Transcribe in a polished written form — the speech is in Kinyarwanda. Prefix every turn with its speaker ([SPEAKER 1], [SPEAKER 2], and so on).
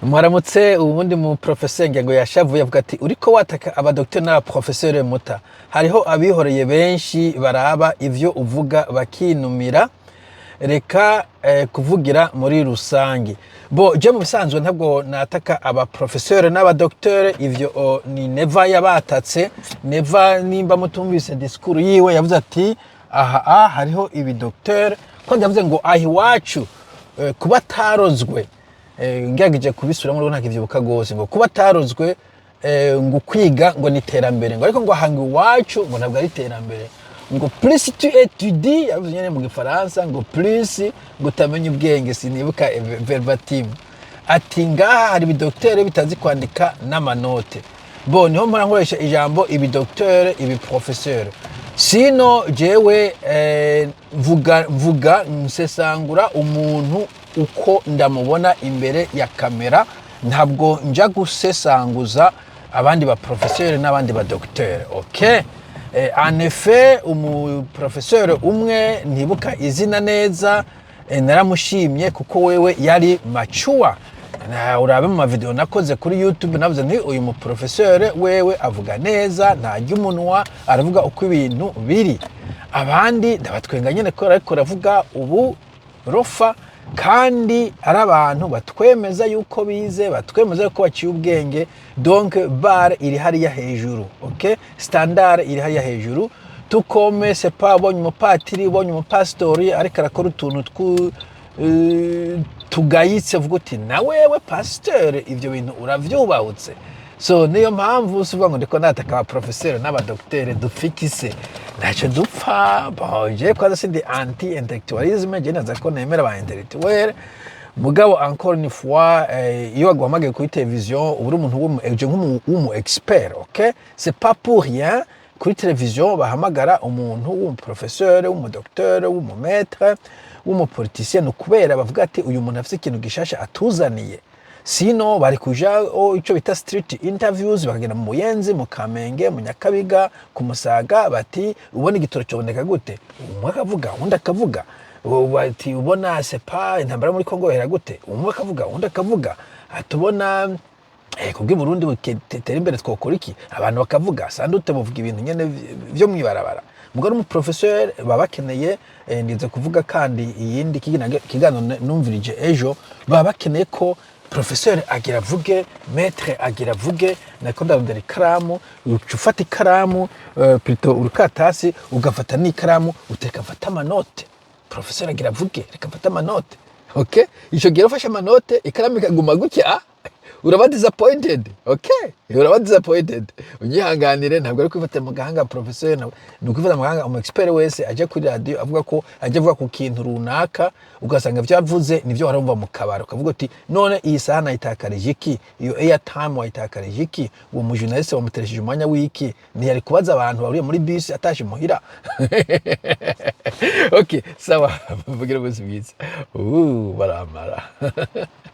[SPEAKER 1] Mwaramutse ubundi mu professeur ngo yashavuye avuga ati uriko wataka abadokteur n'aba professeur muta hariho abihoreye benshi baraba ivyo uvuga bakinumira reka kuvugira muri rusangi bo je mu bisanzwe ntabwo nataka aba professeur n'aba docteur ivyo ni Neva yabatatse Neva nimba mutumvise discours yiwe yavuze ati aha hariho ibi docteur ko yavuze ngo ahi wacu kuba tarozwe ngagije kubisubiramo rero ntakivyibuka gose ngo kuba tarozwe ngo kwiga ngo ni terambere ngo ariko ngo hanga iwacu ngo ntabwo ari terambere ngo plus tu étudies yavuze nyene mu gifaransa ngo plus ngo utamenya ubwenge sinibuka verbatim ati ngaha hari ibidoktere bitazi kwandika n'amanote bo niho mpora nkoresha ijambo ibidoktere ibi professeur sino jewe mvuga nsesangura umuntu uko ndamubona imbere ya kamera ntabwo nja gusesanguza abandi ba professeur n'abandi ba docteur okay en effet professeur umwe ntibuka izina neza naramushimye kuko wewe yari mature na urabe mu video nakoze kuri YouTube navuze nti uyu mu professeur wewe avuga neza ntajya umunwa aravuga uko ibintu biri abandi ndabatwenga nyene ko ariko ravuga ubu rofa kandi ari abantu batwemeza yuko bize batwemeza yuko baciye ubwenge donc bar iri hariya hejuru okay standard iri hariya hejuru tukome c'est pas bonye mu patiri bonye mu pastori ariko arakora utuntu tugayitse vuga uti na wewe pasteur ivyo bintu uravyubahutse so niyo mpamvu usuvuga ngo ndiko nataka aba professeur n'aba docteur dufikise naco dupfa boje kwaza sindi anti intellectualisme je naza ko nemera ba intellectuel mugabo encore une fois iyo agwamagaye kuri television uburi umuntu w'umu expert okay c'est pas pour rien kuri television bahamagara umuntu w'umuprofesseur w'umudokteur w'umumaître w'umupoliticien kubera bavuga ati uyu muntu afite ikintu gishasha atuzaniye sino bari kuja ico bita street interviews bakagenda mu Buyenzi mu Kamenge mu Nyakabiga ku Musaga bati ubona igitoro cyoboneka gute umwe akavuga undi akavuga bati ubona sepa intambara muri Kongo hera gute umwe akavuga undi akavuga atubona kubwi Burundi butera imbere twokora iki abantu bakavuga sandute buvuga ibintu nyene byo mwibarabara mugabo mu professeur babakeneye ndize kuvuga kandi iyindi kigano numvirije ejo babakeneye ko professeur agira vuge maître agira vuge nako ndabondera ikaramu ufata ikaramu plutôt urukatasi ugafata n'ikaramu utekafata amanote professeur agira vuge reka fata amanote okay ico gihe ufashe amanote ikaramu ikaguma gutya uraba disappointed okay uraba disappointed unyihanganire ntabwo ari kwifata mu gahanga professeur no kwifata mu gahanga umu expert wese aje kuri radio avuga ko aje avuga ku kintu runaka ugasanga byavuze nivyo warumva mu kabaro ukavuga uti none iyi saha nayitakarije iki iyo airtime wayitakarije iki uwo mu journaliste wamuteresheje umwanya wiki ni yari kubaza abantu bari muri bus ataje muhira okay sawa mvugira bose bwiza baramara